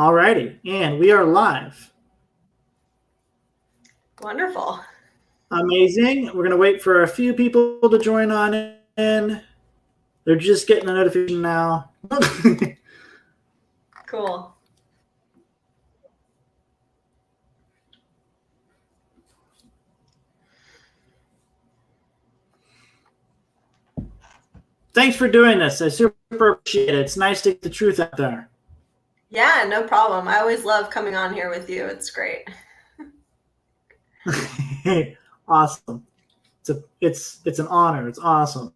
Alrighty, and we are live. Wonderful. Amazing. We're going to wait for a few people to join on in. They're just getting a notification now. Cool. Thanks for doing this. I super appreciate it. It's nice to get the truth out there. Yeah, no problem. I always love coming on here with you. It's great. Awesome. It's an honor. It's awesome.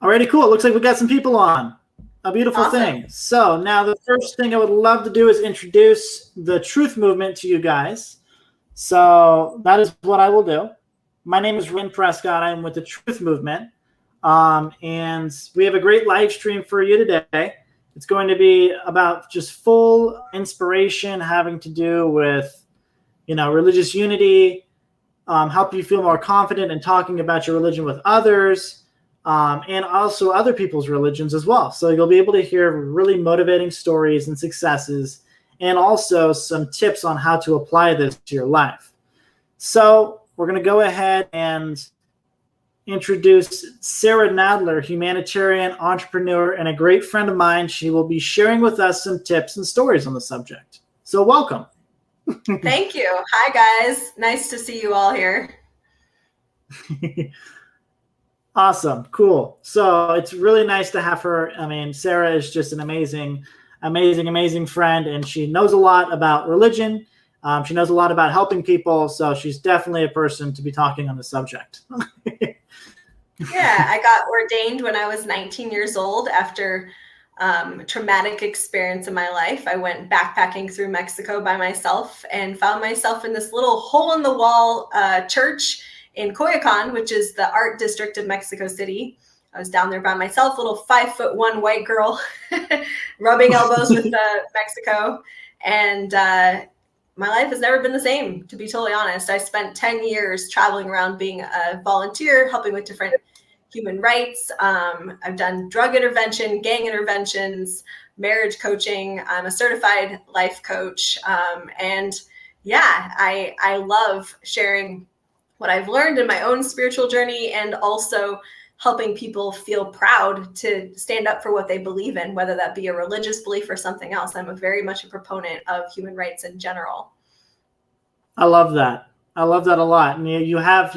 Alrighty, cool. It looks like we got some people on. A beautiful thing. So now the first thing I would love to do is introduce the Truth Movement to you guys. So that is what I will do. My name is Ryan Prescott. I'm with the Truth Movement. And we have a great live stream for you today. It's going to be about just full inspiration having to do with, religious unity, help you feel more confident in talking about your religion with others, and also other people's religions as well. So you'll be able to hear really motivating stories and successes, and also some tips on how to apply this to your life. So we're going to go ahead and introduce Sarah Nadler, humanitarian, entrepreneur, and a great friend of mine. She will be sharing with us some tips and stories on the subject. So welcome. Thank you. Hi, guys. Nice to see you all here. Awesome. Cool. So it's really nice to have her. I mean, Sarah is just an amazing friend, and she knows a lot about religion. She knows a lot about helping people. So she's definitely a person to be talking on the subject. Yeah, I got ordained when I was 19 years old after a traumatic experience in my life. I went backpacking through Mexico by myself and found myself in this little hole-in-the-wall church in Coyoacan, which is the art district of Mexico City. I was down there by myself, little 5'1" white girl, rubbing elbows with Mexico. And my life has never been the same, to be totally honest. I spent 10 years traveling around being a volunteer, helping with different human rights. I've done drug intervention, gang interventions, marriage coaching. I'm a certified life coach. And yeah, I love sharing what I've learned in my own spiritual journey, and also helping people feel proud to stand up for what they believe in, whether that be a religious belief or something else. I'm very much a proponent of human rights in general. I love that. I love that a lot. And you have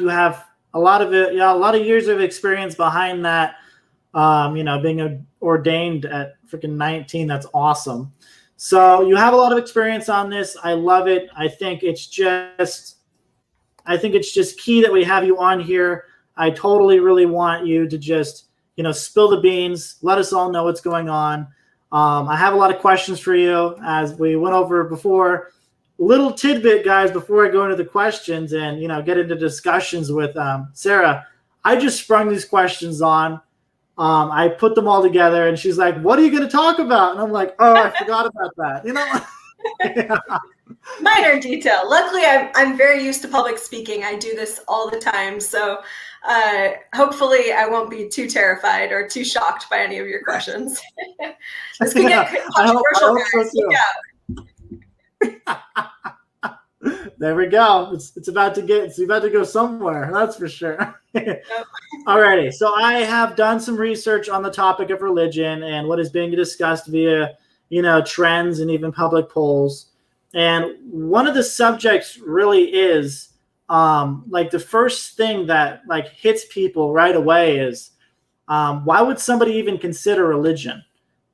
a lot of it, a lot of years of experience behind that. Being ordained at freaking 19, that's awesome. So you have a lot of experience on this. I love it. I think it's just key that we have you on here. I totally really want you to just, spill the beans. Let us all know what's going on. I have a lot of questions for you, as we went over before. Little tidbit, guys, before I go into the questions and, get into discussions with Sarah. I just sprung these questions on. I put them all together, and she's like, "What are you going to talk about?" And I'm like, "Oh, I forgot about that." Yeah. Minor detail. Luckily, I'm very used to public speaking. I do this all the time. So hopefully I won't be too terrified or too shocked by any of your questions. This could get controversial, guys. There we go. It's about to go somewhere. That's for sure. Alrighty. So I have done some research on the topic of religion and what is being discussed via, trends and even public polls. And one of the subjects really is the first thing that hits people right away is why would somebody even consider religion?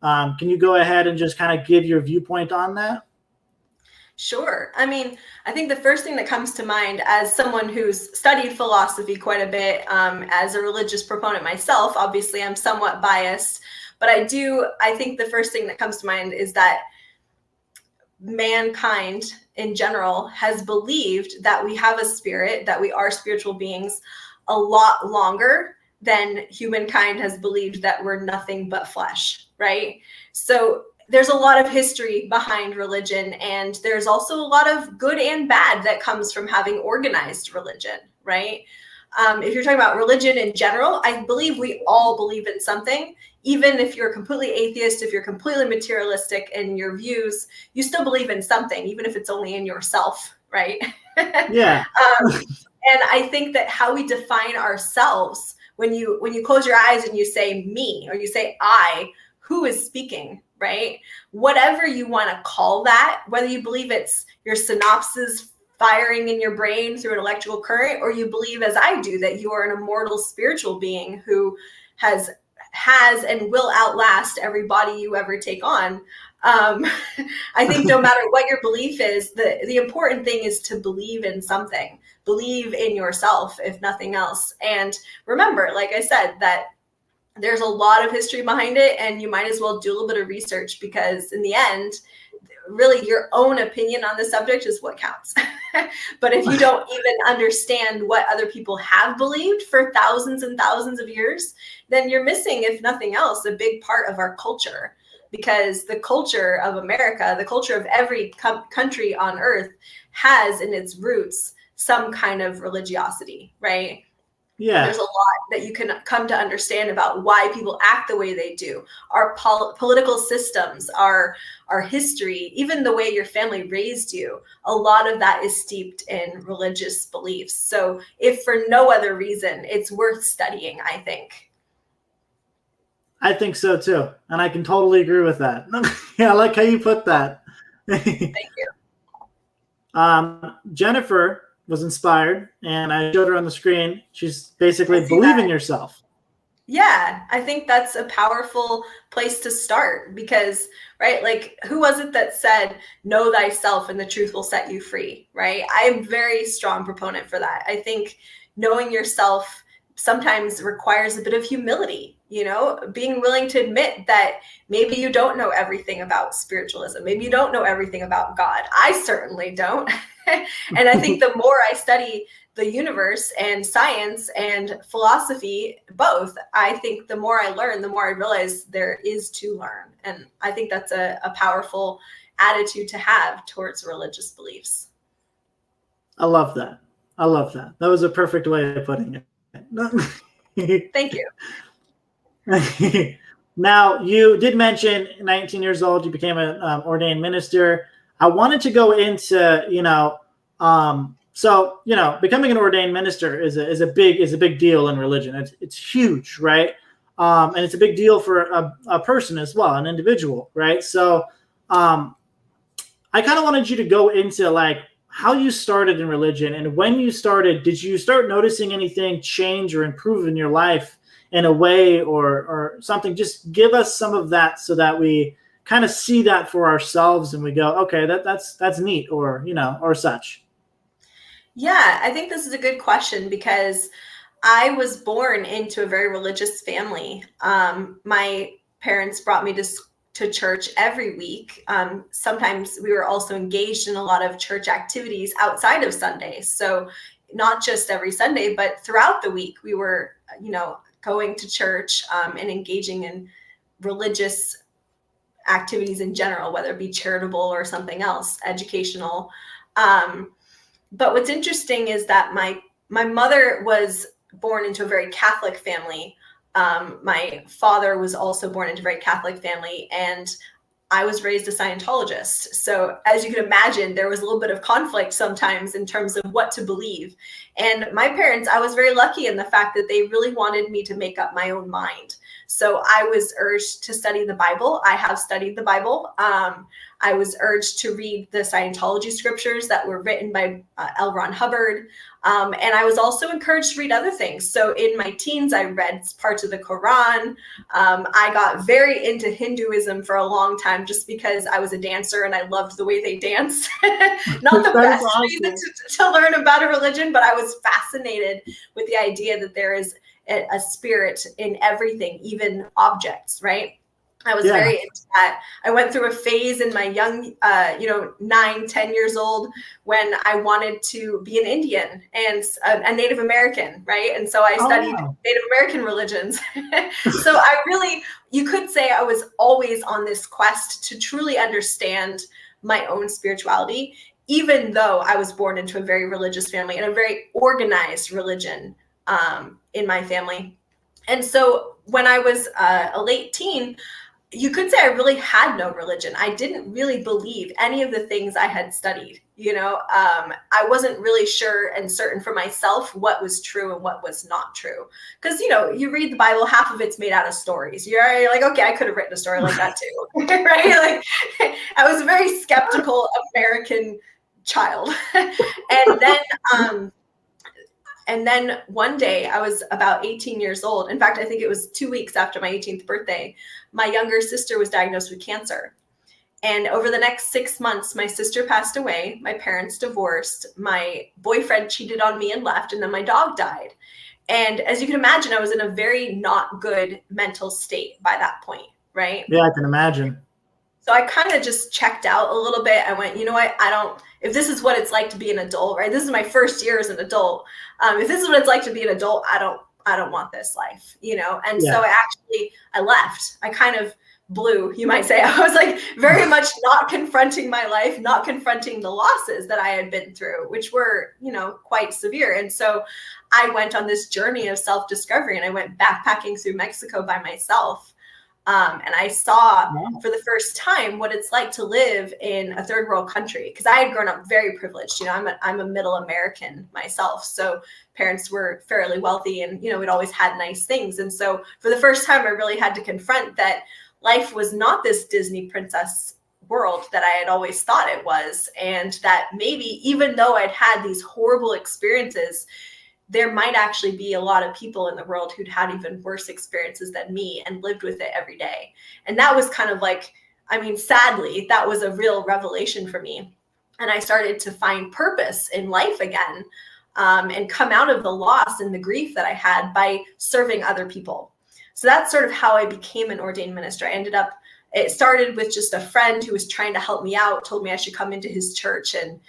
Can you go ahead and just kind of give your viewpoint on that? Sure. I mean, I think the first thing that comes to mind, as someone who's studied philosophy quite a bit, as a religious proponent myself, obviously I'm somewhat biased, but I think the first thing that comes to mind is that mankind in general has believed that we have a spirit, that we are spiritual beings, a lot longer than humankind has believed that we're nothing but flesh, right? So there's a lot of history behind religion, and there's also a lot of good and bad that comes from having organized religion, right? If you're talking about religion in general, I believe we all believe in something. Even if you're completely atheist, if you're completely materialistic in your views, you still believe in something, even if it's only in yourself, right? Yeah. And I think that how we define ourselves, when you close your eyes and you say me or you say I, who is speaking, right? Whatever you want to call that, whether you believe it's your synapses firing in your brain through an electrical current, or you believe, as I do, that you are an immortal spiritual being who has and will outlast every body you ever take on. I think no matter what your belief is, the important thing is to believe in something, believe in yourself, if nothing else. And remember, like I said, that there's a lot of history behind it, and you might as well do a little bit of research, because in the end, really your own opinion on the subject is what counts. But if you don't even understand what other people have believed for thousands and thousands of years, then you're missing, if nothing else, a big part of our culture. Because the culture of America, the culture of every country on earth, has in its roots some kind of religiosity, right? Yeah. There's a lot that you can come to understand about why people act the way they do. Our political systems, our history, even the way your family raised you, a lot of that is steeped in religious beliefs. So if for no other reason, it's worth studying, I think. I think so too. And I can totally agree with that. Yeah, I like how you put that. Thank you. Jennifer was inspired, and I showed her on the screen. She's basically believe in yourself. Yeah, I think that's a powerful place to start, because, right, like, who was it that said, know thyself and the truth will set you free, right? I'm a very strong proponent for that. I think knowing yourself sometimes requires a bit of humility, being willing to admit that maybe you don't know everything about spiritualism. Maybe you don't know everything about God. I certainly don't. And I think the more I study the universe and science and philosophy, both, I think the more I learn, the more I realize there is to learn. And I think that's a powerful attitude to have towards religious beliefs. I love that. I love that. That was a perfect way of putting it. Thank you. Now, you did mention 19 years old, you became an ordained minister. I wanted to go into, becoming an ordained minister is a big deal in religion. It's huge, right? And it's a big deal for a person as well, an individual, right? So I kind of wanted you to go into like how you started in religion, and when you started, did you start noticing anything change or improve in your life in a way or something? Just give us some of that so that we kind of see that for ourselves and we go, okay, that's neat, or such. Yeah, I think this is a good question, because I was born into a very religious family. My parents brought me to church every week. Sometimes we were also engaged in a lot of church activities outside of Sundays. So not just every Sunday, but throughout the week, we were, going to church and engaging in religious activities in general, whether it be charitable or something else, educational. But what's interesting is that my mother was born into a very Catholic family. My father was also born into a very Catholic family, and I was raised a Scientologist. So as you can imagine, there was a little bit of conflict sometimes in terms of what to believe. And my parents, I was very lucky in the fact that they really wanted me to make up my own mind. So I was urged to study the Bible. I have studied the Bible. I was urged to read the Scientology scriptures that were written by L. Ron Hubbard. And I was also encouraged to read other things. So in my teens, I read parts of the Quran. I got very into Hinduism for a long time just because I was a dancer and I loved the way they danced. Not the best reason to learn about a religion, but I was fascinated with the idea that there is a spirit in everything, even objects, right? I was very into that. I went through a phase in my young, 9, 10 years old, when I wanted to be an Indian and a Native American, right? And so I studied Native American religions. So you could say I was always on this quest to truly understand my own spirituality, even though I was born into a very religious family and a very organized religion. in my family. And so when I was a late teen, you could say I really had no religion. I didn't really believe any of the things I had studied. I wasn't really sure and certain for myself what was true and what was not true. Because, you read the Bible, half of it's made out of stories. You're like, okay, I could have written a story like that too, right? Like, I was a very skeptical American child. And then one day, I was about 18 years old. In fact, I think it was 2 weeks after my 18th birthday, my younger sister was diagnosed with cancer. And over the next 6 months, my sister passed away, my parents divorced, my boyfriend cheated on me and left, and then my dog died. And as you can imagine, I was in a very not good mental state by that point, right? Yeah, I can imagine. So I kind of just checked out a little bit. I went, you know what? If this is what it's like to be an adult, right? This is my first year as an adult. If this is what it's like to be an adult, I don't want this life, And so I left. I kind of blew, you might say. I was like very much not confronting my life, not confronting the losses that I had been through, which were, quite severe. And so I went on this journey of self-discovery, and I went backpacking through Mexico by myself. And I saw for the first time what it's like to live in a third world country, because I had grown up very privileged. I'm a middle American myself. So parents were fairly wealthy, and, we'd always had nice things. And so for the first time, I really had to confront that life was not this Disney princess world that I had always thought it was. And that maybe even though I'd had these horrible experiences, there might actually be a lot of people in the world who'd had even worse experiences than me and lived with it every day. And that was kind of like, sadly, that was a real revelation for me. And I started to find purpose in life again, and come out of the loss and the grief that I had by serving other people. So that's sort of how I became an ordained minister. It started with just a friend who was trying to help me out, told me I should come into his church and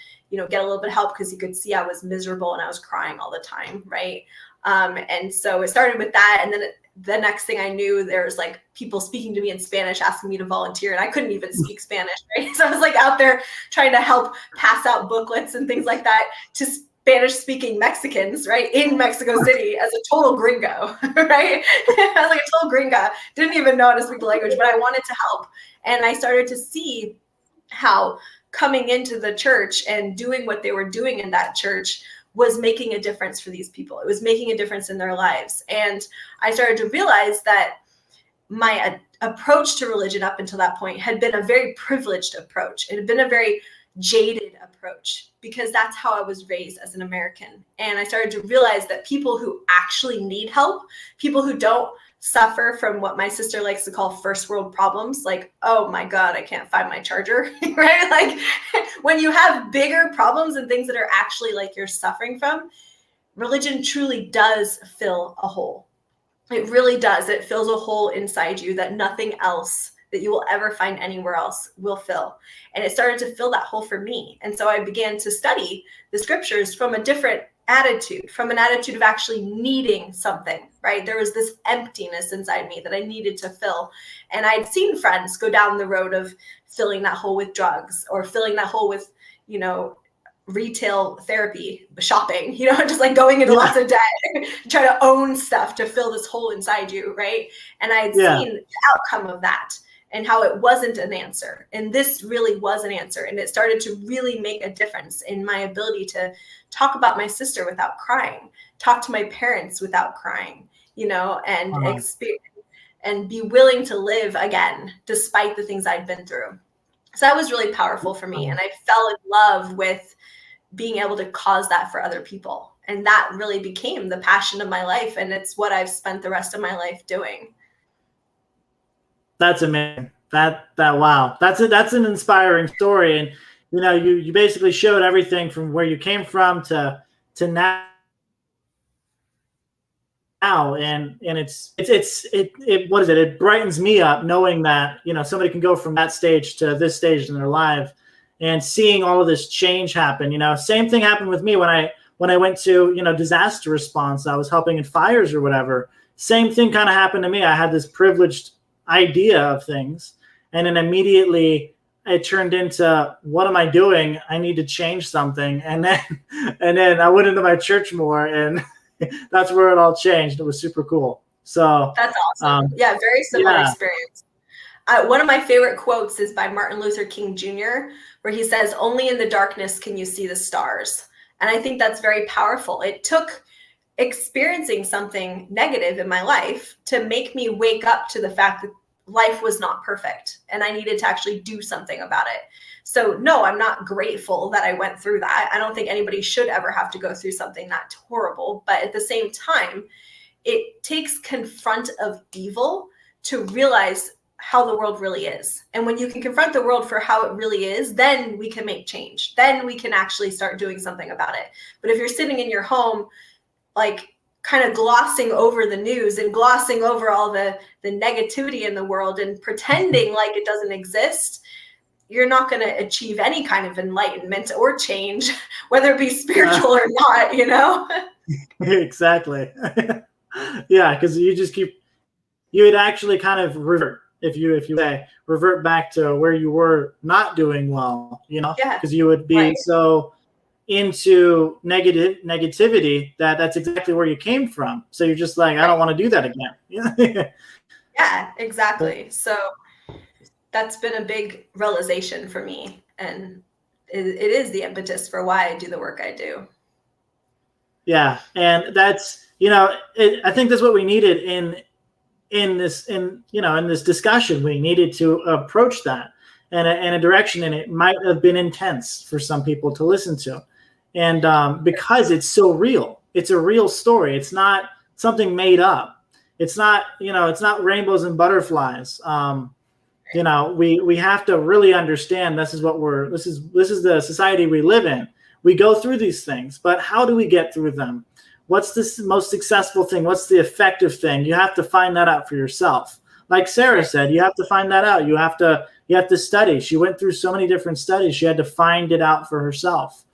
get a little bit of help, because he could see I was miserable and I was crying all the time, right? And so it started with that. And then the next thing I knew, there was like people speaking to me in Spanish, asking me to volunteer, and I couldn't even speak Spanish, right? So I was like out there trying to help pass out booklets and things like that to Spanish-speaking Mexicans, right, in Mexico City as a total gringo, right? I was like a total gringa, didn't even know how to speak the language, but I wanted to help. And I started to see how coming into the church and doing what they were doing in that church was making a difference for these people. It was making a difference in their lives. And I started to realize that my approach to religion up until that point had been a very privileged approach. It had been a very jaded approach, because that's how I was raised as an American. And I started to realize that people who actually need help, people who don't suffer from what my sister likes to call first world problems, like, oh my God, I can't find my charger, right? Like when you have bigger problems and things that are actually like you're suffering from, religion truly does fill a hole. It really does. It fills a hole inside you that nothing else that you will ever find anywhere else will fill. And it started to fill that hole for me. And so I began to study the scriptures from a different attitude, from an attitude of actually needing something, right? There was this emptiness inside me that I needed to fill. And I'd seen friends go down the road of filling that hole with drugs, or filling that hole with, retail therapy, shopping, just like going into lots of debt, try to own stuff to fill this hole inside you, right? And I had seen the outcome of that and how it wasn't an answer. And this really was an answer. And it started to really make a difference in my ability to talk about my sister without crying, talk to my parents without crying, and experience and be willing to live again, despite the things I'd been through. So that was really powerful for me. And I fell in love with being able to cause that for other people. And that really became the passion of my life. And it's what I've spent the rest of my life doing. That's amazing. Wow. That's an inspiring story. And, you basically showed everything from where you came from to now. And what is it? It brightens me up knowing that, somebody can go from that stage to this stage in their life, and seeing all of this change happen. Same thing happened with me when I went to, disaster response. I was helping in fires or whatever. Same thing kind of happened to me. I had this privileged idea of things, and then immediately it turned into, what am I doing? I need to change something. And then I went into my church more, and that's where it all changed. It was super cool. So that's awesome. Yeah, very similar experience. One of my favorite quotes is by Martin Luther King Jr., where he says, "Only in the darkness can you see the stars." And I think that's very powerful. It took experiencing something negative in my life to make me wake up to the fact that life was not perfect and I needed to actually do something about it. So no, I'm not grateful that I went through that. I don't think anybody should ever have to go through something that horrible. But at the same time, it takes confront of evil to realize how the world really is. And when you can confront the world for how it really is, then we can make change. Then we can actually start doing something about it. But if you're sitting in your home, like kind of glossing over the news and glossing over all the negativity in the world and pretending like it doesn't exist, you're not going to achieve any kind of enlightenment or change, whether it be spiritual or not, you know? Exactly. Yeah, because you would actually kind of revert if you say revert back to where you were not doing well, you know, because you would be so into negativity that's exactly where you came from. So you're just like, I don't want to do that again. Yeah, exactly. So that's been a big realization for me, and it is the impetus for why I do the work I do. Yeah, and that's, you know, I think that's what we needed in this discussion. We needed to approach that in a direction, and it might have been intense for some people to listen to, and because it's so real. It's a real story. It's not something made up. It's not, it's not rainbows and butterflies. We have to really understand this is the society we live in. We go through these things, but how do we get through them? What's the most successful thing? What's the effective thing? You have to find that out for yourself. Like Sarah said, you have to find that out. You have to study. She went through so many different studies. She had to find it out for herself.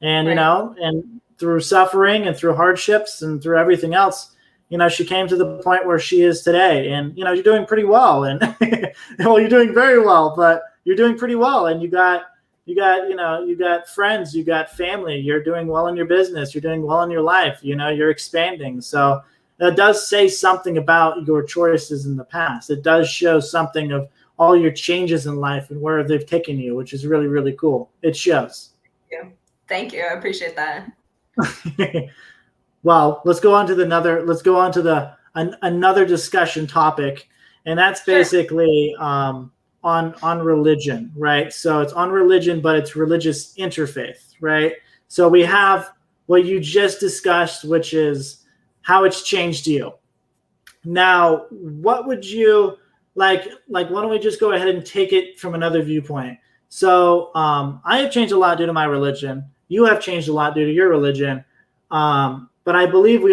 And, and through suffering and through hardships and through everything else, she came to the point where she is today. And, you're doing pretty well. And well, you're doing very well, but you're doing pretty well. And you got friends, you got family, you're doing well in your business, you're doing well in your life, you're expanding. So that does say something about your choices in the past. It does show something of all your changes in life and where they've taken you, which is really, really cool. It shows. Thank you. I appreciate that. Well, let's go on to another discussion topic. And that's basically, on religion, right? So it's on religion, but it's religious interfaith, right? So we have what you just discussed, which is how it's changed you. Now, what would you like? Why don't we just go ahead and take it from another viewpoint? So I have changed a lot due to my religion. You have changed a lot due to your religion. But I believe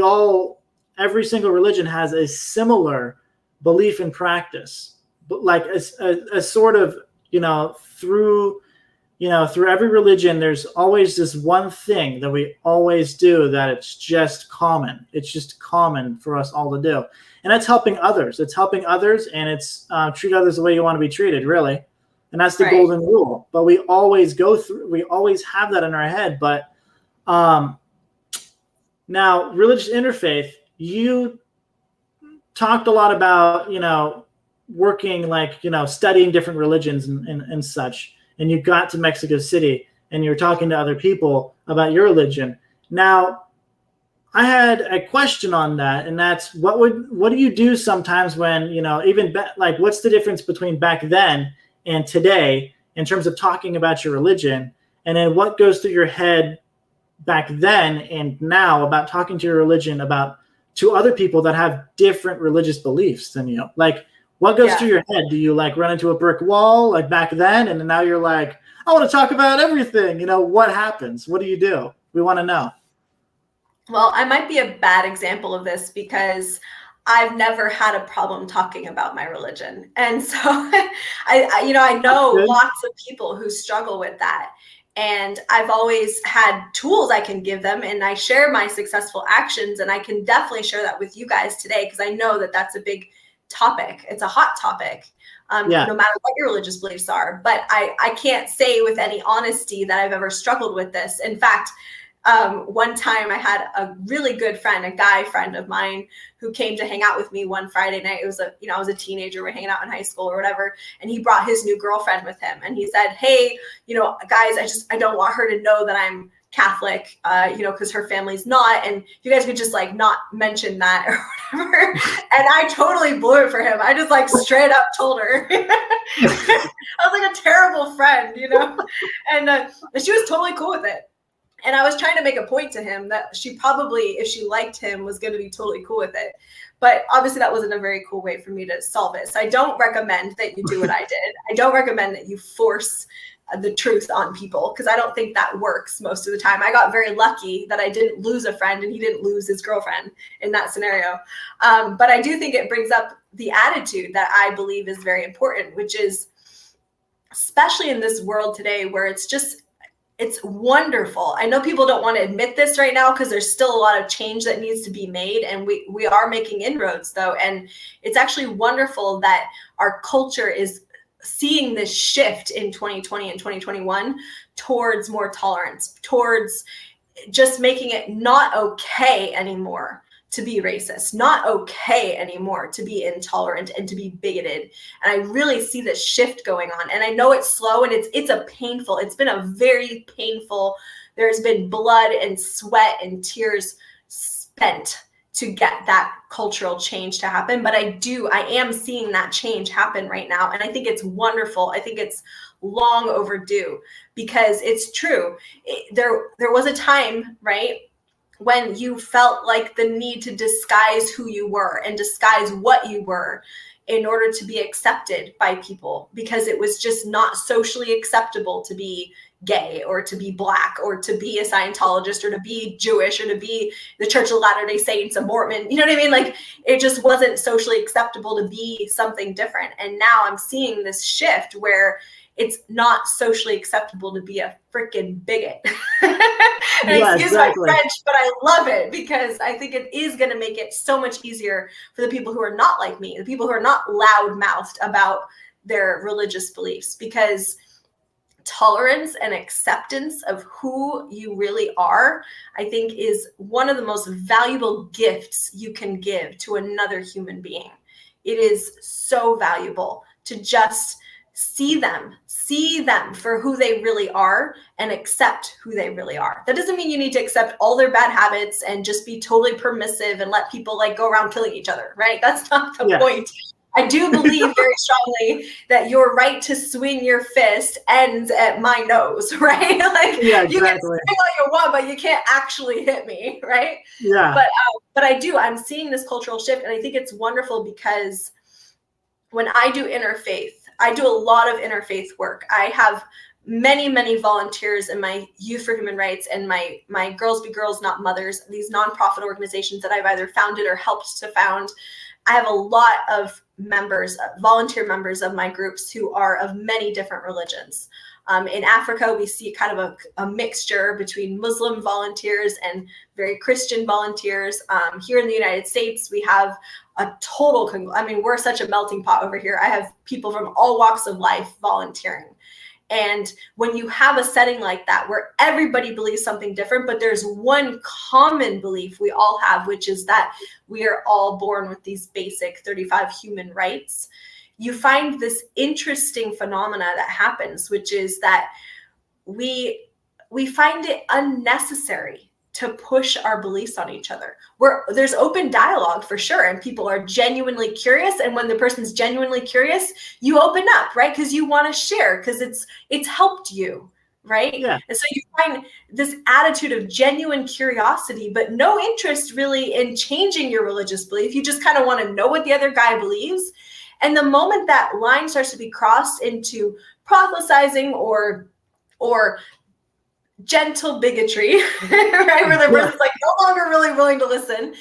every single religion has a similar belief and practice. But like a sort of, through every religion, there's always this one thing that we always do that it's just common. It's just common for us all to do. And that's helping others. It's helping others, and it's treat others the way you want to be treated, really. And that's the golden rule. But we always have that in our head. But now, religious interfaith, you talked a lot about, working, studying different religions and such. And you got to Mexico City and you were talking to other people about your religion. Now, I had a question on that, and that's what do you do sometimes when, what's the difference between back then and today in terms of talking about your religion? And then what goes through your head back then and now about talking to your religion to other people that have different religious beliefs than you? Like, what goes through your head? Do you run into a brick wall like back then, and now you're like, I want to talk about everything? What happens? What do you do? We want to know. Well, I might be a bad example of this because I've never had a problem talking about my religion. And so I know lots of people who struggle with that. And I've always had tools I can give them, and I share my successful actions, and I can definitely share that with you guys today because I know that that's a big topic. It's a hot topic, no matter what your religious beliefs are. But I can't say with any honesty that I've ever struggled with this. In fact, One time I had a really good friend, a guy friend of mine, who came to hang out with me one Friday night. It was I was a teenager, we're hanging out in high school or whatever. And he brought his new girlfriend with him. And he said, hey, guys, I don't want her to know that I'm Catholic, because her family's not, and you guys could just like not mention that or whatever. And I totally blew it for him. I just like straight up told her. I was like a terrible friend, and she was totally cool with it. And I was trying to make a point to him that she probably, if she liked him, was going to be totally cool with it. But obviously that wasn't a very cool way for me to solve it. So I don't recommend that you do what I did. I don't recommend that you force the truth on people, because I don't think that works most of the time. I got very lucky that I didn't lose a friend and he didn't lose his girlfriend in that scenario. But I do think it brings up the attitude that I believe is very important, which is, especially in this world today where it's wonderful. I know people don't want to admit this right now because there's still a lot of change that needs to be made. And we are making inroads though. And it's actually wonderful that our culture is seeing this shift in 2020 and 2021 towards more tolerance, towards just making it not okay anymore to be racist, not okay anymore to be intolerant and to be bigoted. And I really see this shift going on. And I know it's slow and it's been a very painful, there's been blood and sweat and tears spent to get that cultural change to happen. But I am seeing that change happen right now. And I think it's wonderful. I think it's long overdue, because it's true. There was a time, right, when you felt like the need to disguise who you were and disguise what you were in order to be accepted by people, because it was just not socially acceptable to be gay or to be Black or to be a Scientologist or to be Jewish or to be the Church of Latter-day Saints, a Mormon. You know what I mean? Like, it just wasn't socially acceptable to be something different. And now I'm seeing this shift where it's not socially acceptable to be a freaking bigot. Excuse exactly. My French, but I love it, because I think it is going to make it so much easier for the people who are not like me, the people who are not loud-mouthed about their religious beliefs, because tolerance and acceptance of who you really are, I think, is one of the most valuable gifts you can give to another human being. It is so valuable to just see them for who they really are and accept who they really are. That doesn't mean you need to accept all their bad habits and just be totally permissive and let people like go around killing each other, right? That's not the point. I do believe very strongly that your right to swing your fist ends at my nose, right? Like, you can swing all you want, but you can't actually hit me, right? Yeah. But I'm seeing this cultural shift, and I think it's wonderful, because when I do interfaith, I do a lot of interfaith work. I have many, many volunteers in my Youth for Human Rights and my Girls Be Girls Not Mothers, these nonprofit organizations that I've either founded or helped to found. I have a lot of members, volunteer members of my groups who are of many different religions. In Africa, we see kind of a mixture between Muslim volunteers and very Christian volunteers. Here in the United States, we have a total, we're such a melting pot over here. I have people from all walks of life volunteering. And when you have a setting like that, where everybody believes something different, but there's one common belief we all have, which is that we are all born with these basic 35 human rights, you find this interesting phenomena that happens, which is that we find it unnecessary to push our beliefs on each other. There's open dialogue for sure, and people are genuinely curious. And when the person's genuinely curious, you open up, right? Because you want to share, because it's helped you, right? Yeah. And so you find this attitude of genuine curiosity, but no interest really in changing your religious belief. You just kind of want to know what the other guy believes. And the moment that line starts to be crossed into proselytizing or gentle bigotry, right? Where the person's like no longer really willing to listen,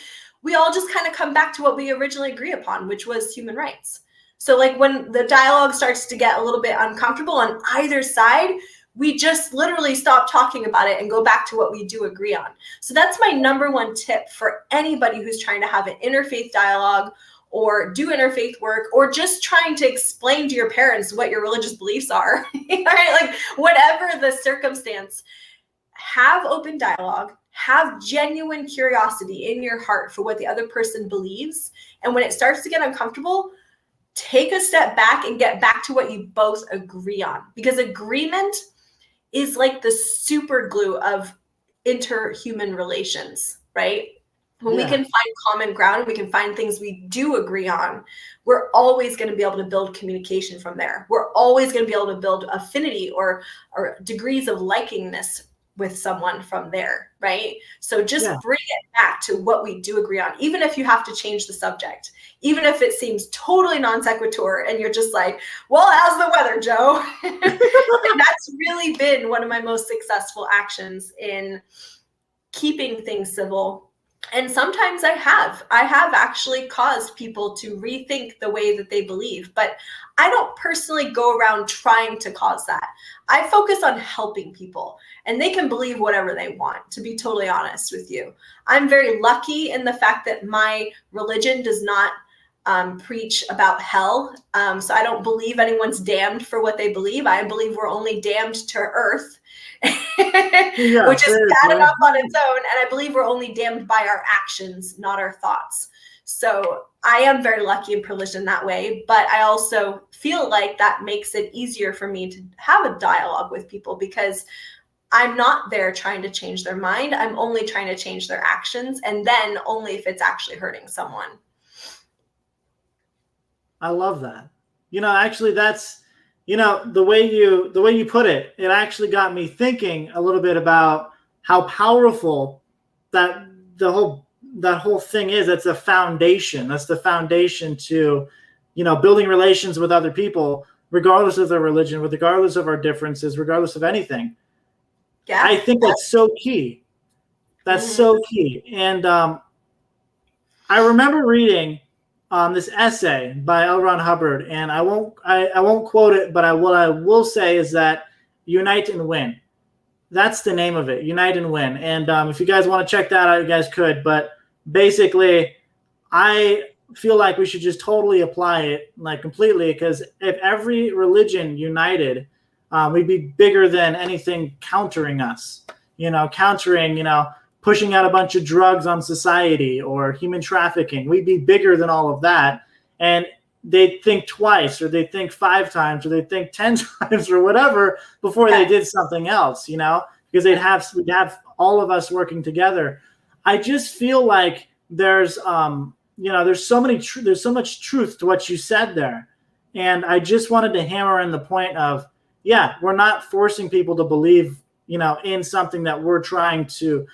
we all just kind of come back to what we originally agree upon, which was human rights. So like when the dialogue starts to get a little bit uncomfortable on either side, we just literally stop talking about it and go back to what we do agree on. So that's my number one tip for anybody who's trying to have an interfaith dialogue or do interfaith work, or just trying to explain to your parents what your religious beliefs are, right? Like whatever the circumstance, have open dialogue, have genuine curiosity in your heart for what the other person believes. And when it starts to get uncomfortable, take a step back and get back to what you both agree on, because agreement is like the super glue of interhuman relations, right? When we can find common ground, we can find things we do agree on, we're always going to be able to build communication from there. We're always going to be able to build affinity or degrees of likingness with someone from there, right? So just bring it back to what we do agree on, even if you have to change the subject, even if it seems totally non sequitur and you're just like, well, how's the weather, Joe? And that's really been one of my most successful actions in keeping things civil. And sometimes I have actually caused people to rethink the way that they believe, but I don't personally go around trying to cause that. I focus on helping people, and they can believe whatever they want, to be totally honest with you. I'm very lucky in the fact that my religion does not preach about hell. So I don't believe anyone's damned for what they believe. I believe we're only damned to earth. Which is bad enough on its own. And I believe we're only damned by our actions, not our thoughts. So I am very lucky and privileged in that way. But I also feel like that makes it easier for me to have a dialogue with people, because I'm not there trying to change their mind. I'm only trying to change their actions, and then only if it's actually hurting someone. I love that. Actually, that's, the way you put it, it actually got me thinking a little bit about how powerful that whole thing is. That's a foundation. That's the foundation to, building relations with other people, regardless of their religion, regardless of our differences, regardless of anything. Yeah. I think that's so key. That's so key. And I remember reading this essay by L. Ron Hubbard, and I won't quote it, but what I will say is that Unite and Win. That's the name of it, Unite and Win. And if you guys want to check that out, you guys could. But basically, I feel like we should just totally apply it, like completely, because if every religion united, we'd be bigger than anything countering us. Pushing out a bunch of drugs on society or human trafficking. We'd be bigger than all of that. And they'd think twice, or they'd think 5 times, or they'd think 10 times or whatever before they did something else, because we'd have all of us working together. I just feel like there's so much truth to what you said there. And I just wanted to hammer in the point of, we're not forcing people to believe in something that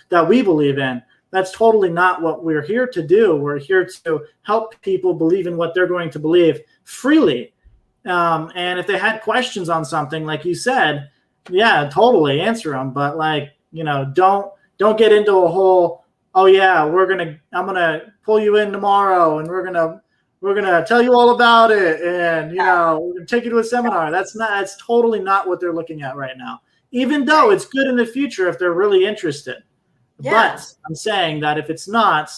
that we believe in. That's totally not what we're here to do. We're here to help people believe in what they're going to believe freely. And if they had questions on something, like you said, totally answer them. But don't get into a whole, I'm going to pull you in tomorrow and we're going to tell you all about it. And, we're going to take you to a seminar. That's totally not what they're looking at right now. Even though it's good in the future if they're really interested. Yeah. But I'm saying that if it's not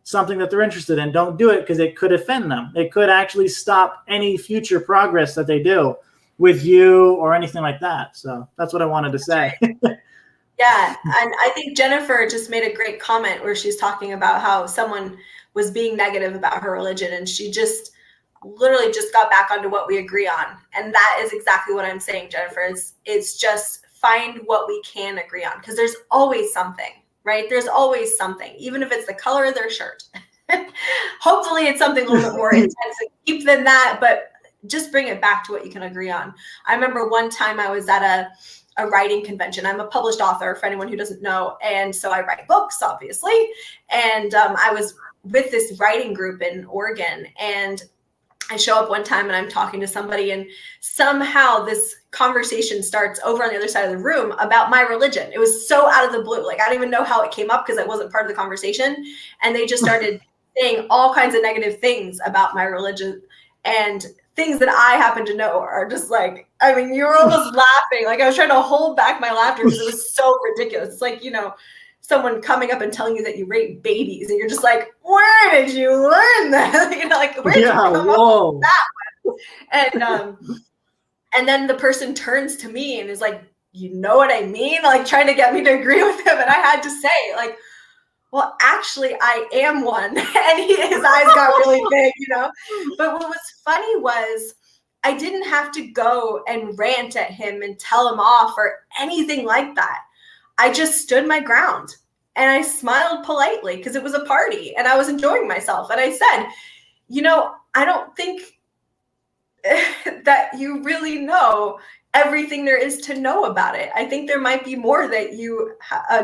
something that they're interested in, don't do it, because it could offend them. It could actually stop any future progress that they do with you or anything like that. So that's what I wanted to say. Yeah. And I think Jennifer just made a great comment where she's talking about how someone was being negative about her religion, and she just literally just got back onto what we agree on. And that is exactly what I'm saying, Jennifer. It's just find what we can agree on, because there's always something, right? There's always something, even if it's the color of their shirt. Hopefully it's something a little bit more intense and deep than that, but just bring it back to what you can agree on. I remember one time I was at a writing convention. I'm a published author, for anyone who doesn't know. And so I write books, obviously. And I was with this writing group in Oregon, and I show up one time and I'm talking to somebody, and somehow this conversation starts over on the other side of the room about my religion. It was so out of the blue. Like, I don't even know how it came up because it wasn't part of the conversation. And they just started saying all kinds of negative things about my religion, and things that I happen to know are just like, I mean, you were almost laughing. Like, I was trying to hold back my laughter because it was so ridiculous. It's like, someone coming up and telling you that you rape babies, and you're just like, where did you learn that? Where did you come up with that one? And then the person turns to me and is like, you know what I mean? Like trying to get me to agree with him. And I had to say, like, well, actually, I am one. And his eyes got really big, you know? But what was funny was I didn't have to go and rant at him and tell him off or anything like that. I just stood my ground and I smiled politely because it was a party and I was enjoying myself. And I said, you know, I don't think that you really know everything there is to know about it. I think there might be more that you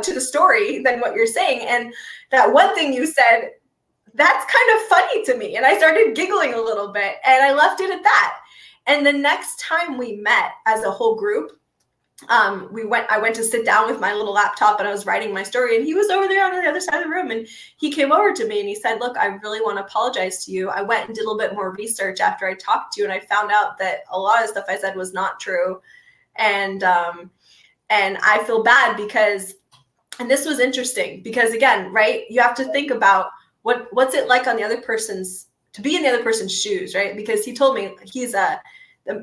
to the story than what you're saying. And that one thing you said, that's kind of funny to me. And I started giggling a little bit and I left it at that. And the next time we met as a whole group, I went to sit down with my little laptop and I was writing my story, and he was over there on the other side of the room, and he came over to me and he said, look, I really want to apologize to you. I went and did a little bit more research after I talked to you, and I found out that a lot of stuff I said was not true. And I feel bad because, and this was interesting because again, right, you have to think about what's it like on the other person's, to be in the other person's shoes, right? Because he told me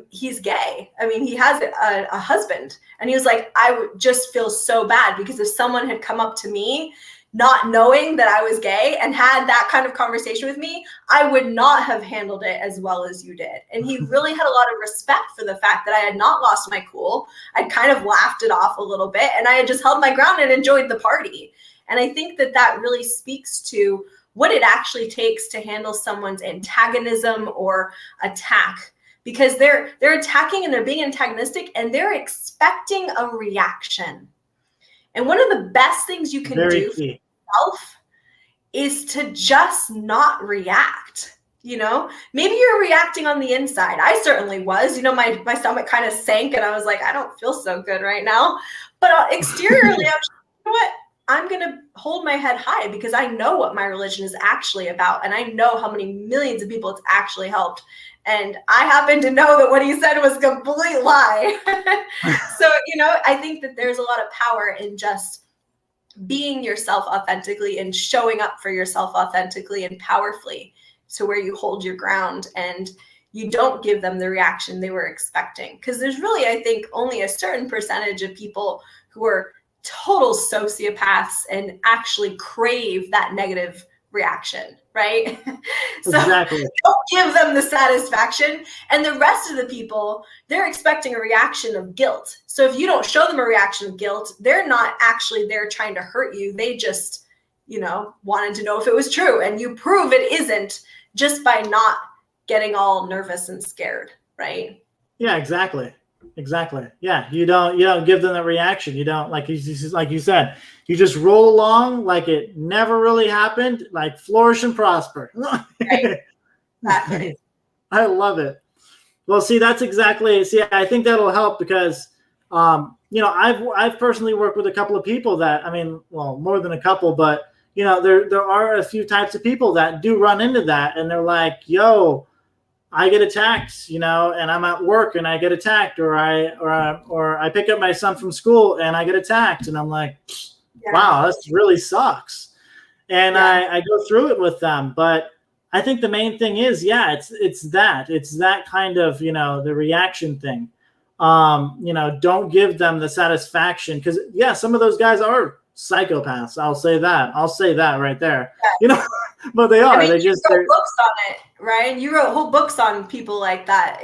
he's gay. I mean, he has a husband, and he was like, I would just feel so bad because if someone had come up to me not knowing that I was gay and had that kind of conversation with me, I would not have handled it as well as you did. And he really had a lot of respect for the fact that I had not lost my cool. I'd kind of laughed it off a little bit, and I had just held my ground and enjoyed the party. And I think that really speaks to what it actually takes to handle someone's antagonism or attack, because they're attacking and they're being antagonistic and they're expecting a reaction. And one of the best things you can do for yourself is to just not react. You know, maybe you're reacting on the inside. I certainly was, you know, my stomach kind of sank and I was like, I don't feel so good right now. But exteriorly, I was like, you know what? I'm going to hold my head high because I know what my religion is actually about. And I know how many millions of people it's actually helped. And I happen to know that what he said was a complete lie. So, you know, I think that there's a lot of power in just being yourself authentically and showing up for yourself authentically and powerfully, to where you hold your ground and you don't give them the reaction they were expecting. Because there's really, I think, only a certain percentage of people who are total sociopaths and actually crave that negative reaction, right? So exactly. Don't give them the satisfaction. And the rest of the people, they're expecting a reaction of guilt. So if you don't show them a reaction of guilt, they're not actually there trying to hurt you. They just, you know, wanted to know if it was true. And you prove it isn't just by not getting all nervous and scared, right? Yeah, exactly. Yeah, you don't give them the reaction. You don't, like you said, you just roll along like it never really happened, like flourish and prosper. Right. Exactly. I love it. Well, see, I think that'll help because you know, I've personally worked with a couple of people that, I mean, well, more than a couple, but you know, there are a few types of people that do run into that, and they're like, yo, I get attacked, you know, and I'm at work and I get attacked, or I pick up my son from school and I get attacked, and I'm like, wow, this really sucks. And I go through it with them, but I think the main thing is, it's that kind of, you know, the reaction thing. You know, don't give them the satisfaction, because some of those guys are psychopaths. I'll say that right there. You know, but they are. I mean, they just wrote books on it, right? You wrote whole books on people like that.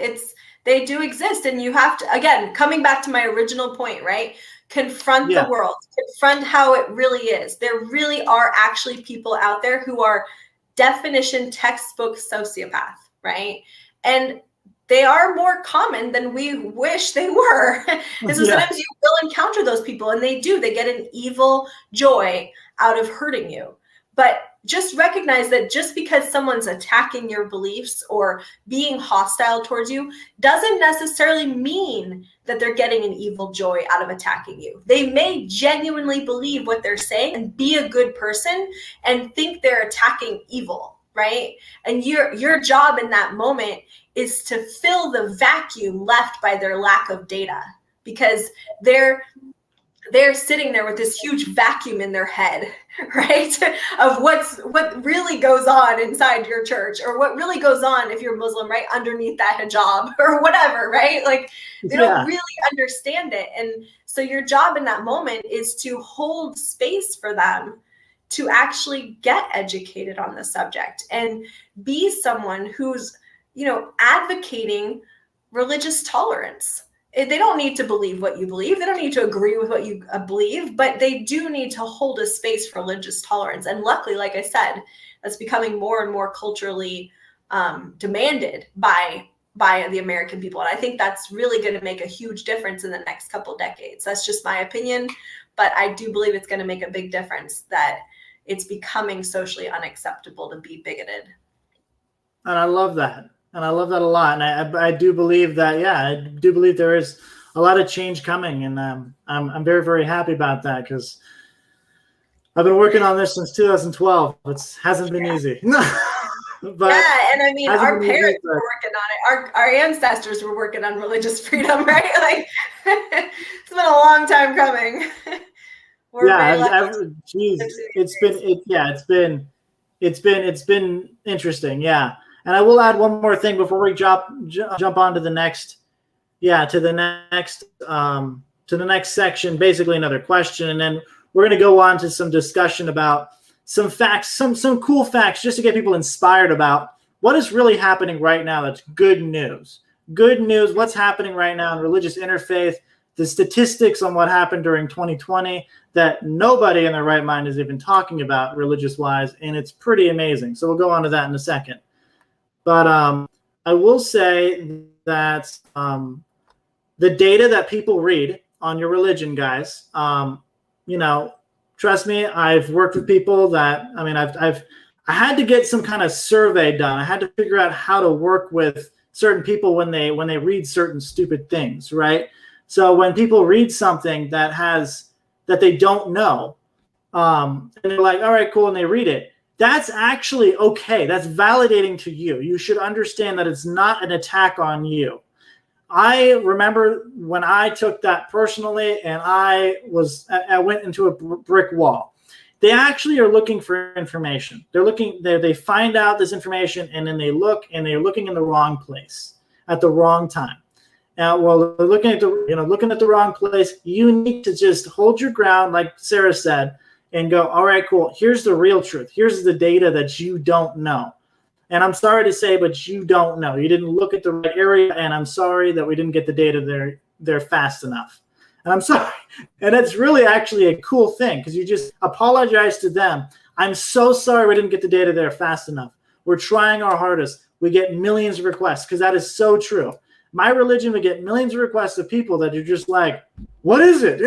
They do exist, and you have to, again, coming back to my original point, right? Confront the world, confront how it really is. There really are actually people out there who are definition textbook sociopath, right? And they are more common than we wish they were. And so sometimes you will encounter those people, and they get an evil joy out of hurting you. But just recognize that just because someone's attacking your beliefs or being hostile towards you doesn't necessarily mean that they're getting an evil joy out of attacking you. They may genuinely believe what they're saying and be a good person and think they're attacking evil, right? And your job in that moment is to fill the vacuum left by their lack of data, because they're sitting there with this huge vacuum in their head, right? Of what really goes on inside your church, or what really goes on if you're Muslim, right? Underneath that hijab or whatever, right? Like they don't really understand it. And so your job in that moment is to hold space for them to actually get educated on the subject and be someone who's, advocating religious tolerance. They don't need to believe what you believe. They don't need to agree with what you believe, but they do need to hold a space for religious tolerance. And luckily, like I said, that's becoming more and more culturally demanded by the American people. And I think that's really going to make a huge difference in the next couple decades. That's just my opinion, but I do believe it's going to make a big difference that it's becoming socially unacceptable to be bigoted. And I love that. And I love that a lot. And I do believe that, I do believe there is a lot of change coming. And I'm very, very happy about that, because I've been working on this since 2012. It hasn't been easy. But and I mean, our parents were working on it. Our ancestors were working on religious freedom, right? Like, it's been a long time coming. It's been interesting. Yeah. And I will add one more thing before we jump on to the next, to the next section, basically another question. And then we're going to go on to some discussion about some facts, some cool facts, just to get people inspired about what is really happening right now. That's good news. Good news. What's happening right now in religious interfaith, the statistics on what happened during 2020 that nobody in their right mind is even talking about religious wise. And it's pretty amazing. So we'll go on to that in a second. But I will say that the data that people read on your religion, guys, trust me, I've worked with people that, I had to get some kind of survey done. I had to figure out how to work with certain people when they read certain stupid things, right? So when people read something that they don't know, and they're like, all right, cool, and they read it, that's actually okay. That's validating to you. You should understand that it's not an attack on you. I remember when I took that personally, and I went into a brick wall. They actually are looking for information. They find out this information, and then they look, and they're looking in the wrong place at the wrong time. Now, while they're looking at the wrong place, you need to just hold your ground, like Sarah said, and go, all right, cool. Here's the real truth. Here's the data that you don't know. And I'm sorry to say, but you don't know. You didn't look at the right area, and I'm sorry that we didn't get the data there fast enough. And I'm sorry. And it's really actually a cool thing, because you just apologize to them. I'm so sorry we didn't get the data there fast enough. We're trying our hardest. We get millions of requests, because that is so true. My religion would get millions of requests of people that are just like, what is it?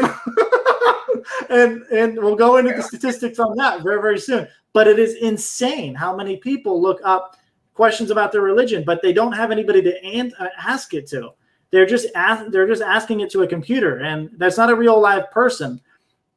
And we'll go into the statistics on that very, very soon. But it is insane how many people look up questions about their religion, but they don't have anybody to ask it to. They're just asking it to a computer, and that's not a real live person.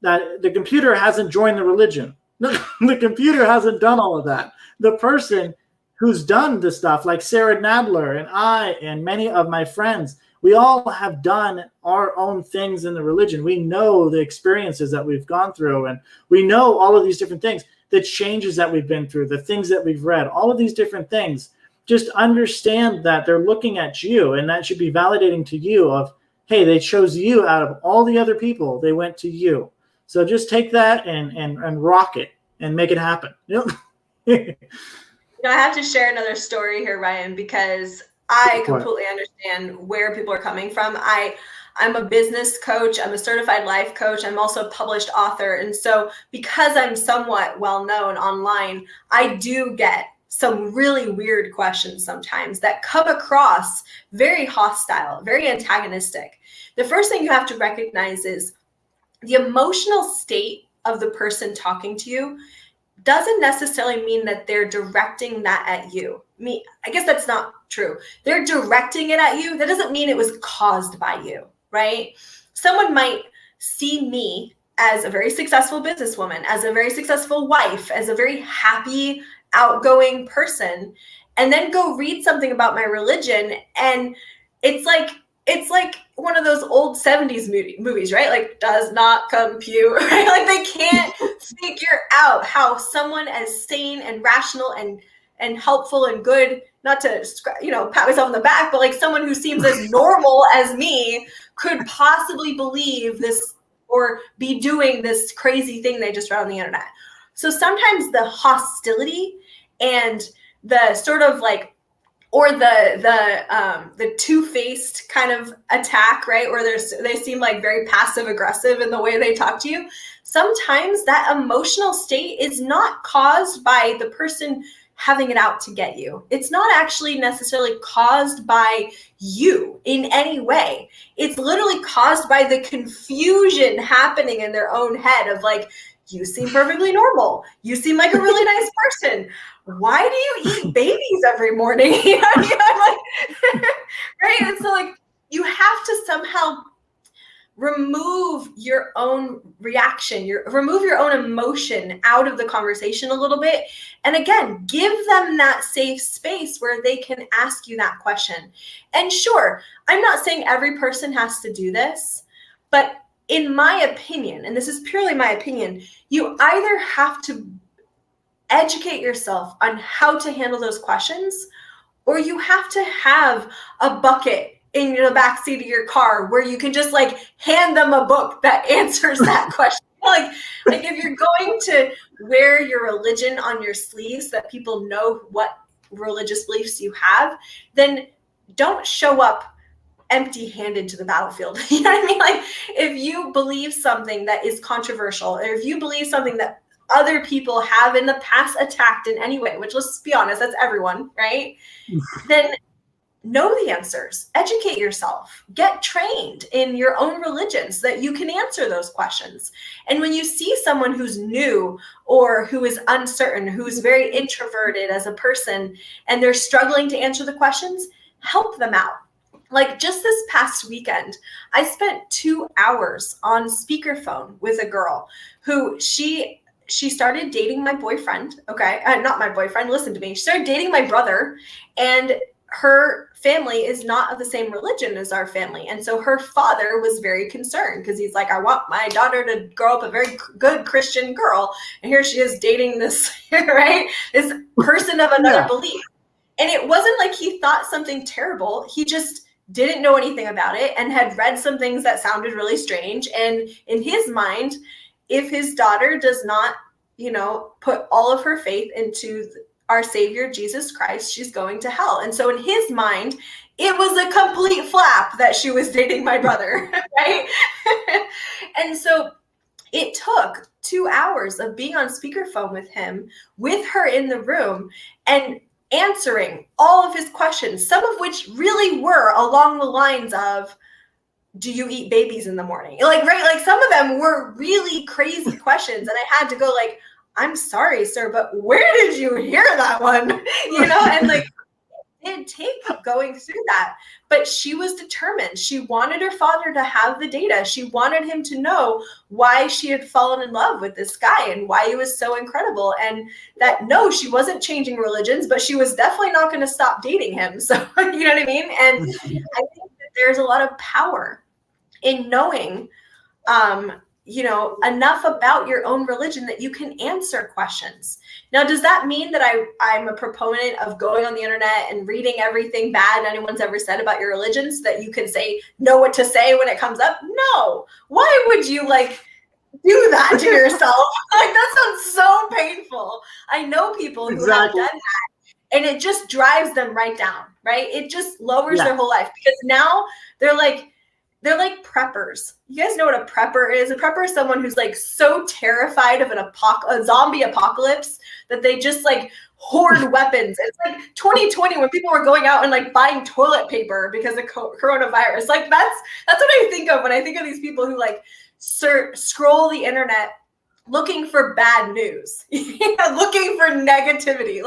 That the computer hasn't joined the religion. The computer hasn't done all of that. The person who's done this stuff, like Sarah Nadler and I and many of my friends, we all have done our own things in the religion. We know the experiences that we've gone through, and we know all of these different things, the changes that we've been through, the things that we've read, all of these different things. Just understand that they're looking at you, and that should be validating to you of, hey, they chose you out of all the other people. They went to you. So just take that and rock it and make it happen. I have to share another story here, Ryan, because I completely understand where people are coming from. I'm a business coach. I'm a certified life coach. I'm also a published author. And so because I'm somewhat well-known online, I do get some really weird questions sometimes that come across very hostile, very antagonistic. The first thing you have to recognize is the emotional state of the person talking to you doesn't necessarily mean that they're directing that at you. I guess that's not true. They're directing it at you. That doesn't mean it was caused by you, right? Someone might see me as a very successful businesswoman, as a very successful wife, as a very happy, outgoing person, and then go read something about my religion. And it's like it's like one of those old 70s movies, right? Like, does not compute, right? Like, they can't figure out how someone as sane and rational and helpful and good, not to, pat myself on the back, but like someone who seems as normal as me could possibly believe this or be doing this crazy thing they just read on the internet. So sometimes the hostility and the sort of like, or the two-faced kind of attack, right? Where they seem like very passive aggressive in the way they talk to you. Sometimes that emotional state is not caused by the person having it out to get you. It's not actually necessarily caused by you in any way. It's literally caused by the confusion happening in their own head of like, you seem perfectly normal. You seem like a really nice person. Why do you eat babies every morning? Like, right? And so like, you have to somehow remove your own reaction, remove your own emotion out of the conversation a little bit. And again, give them that safe space where they can ask you that question. And sure, I'm not saying every person has to do this, but in my opinion, and this is purely my opinion, you either have to educate yourself on how to handle those questions, or you have to have a bucket in the backseat of your car where you can just like hand them a book that answers that question. Like if you're going to wear your religion on your sleeves so that people know what religious beliefs you have, then don't show up empty-handed to the battlefield. You know what I mean? Like if you believe something that is controversial, or if you believe something that other people have in the past attacked in any way, which let's be honest, that's everyone, right? Then know the answers, educate yourself, get trained in your own religion so that you can answer those questions. And when you see someone who's new or who is uncertain, who's very introverted as a person, and they're struggling to answer the questions, help them out. Like just this past weekend, I spent 2 hours on speakerphone with a girl who she started dating my boyfriend. Okay. Not my boyfriend. Listen to me. She started dating my brother, and her family is not of the same religion as our family. And so her father was very concerned because he's like, I want my daughter to grow up a very good Christian girl. And here she is dating this, right? This person of another belief. And it wasn't like he thought something terrible. He just didn't know anything about it and had read some things that sounded really strange. And in his mind, if his daughter does not, put all of her faith into our Savior, Jesus Christ, she's going to hell. And so in his mind, it was a complete flap that she was dating my brother, right? And so it took 2 hours of being on speakerphone with him, with her in the room, and answering all of his questions, some of which really were along the lines of, do you eat babies in the morning? Like, right? Like some of them were really crazy questions. And I had to go like, I'm sorry, sir, but where did you hear that one? And like, it did take going through that, but she was determined. She wanted her father to have the data. She wanted him to know why she had fallen in love with this guy and why he was so incredible. And that, no, she wasn't changing religions, but she was definitely not going to stop dating him. So, you know what I mean? And I think that there's a lot of power in knowing, enough about your own religion that you can answer questions. Now, does that mean that I'm a proponent of going on the internet and reading everything bad anyone's ever said about your religion so that you can know what to say when it comes up? No. Why would you do that to yourself? That sounds so painful. I know people who have done that, and it just drives them right down, right? It just lowers their whole life, because now they're like preppers. You guys know what a prepper is? A prepper is someone who's so terrified of a zombie apocalypse that they just hoard weapons. It's like 2020 when people were going out and buying toilet paper because of coronavirus. That's what I think of when I think of these people who scroll the internet looking for bad news, looking for negativity.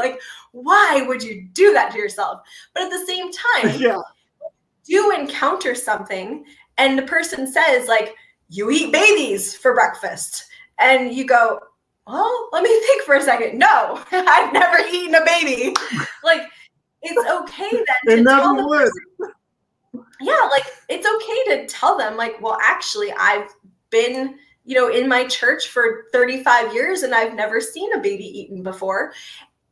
Why would you do that to yourself? But at the same time, you encounter something and the person says you eat babies for breakfast, and you go, well, let me think for a second. No, I've never eaten a baby. It's okay then to tell the person, yeah, like it's okay to tell them like, well, actually I've been, in my church for 35 years and I've never seen a baby eaten before.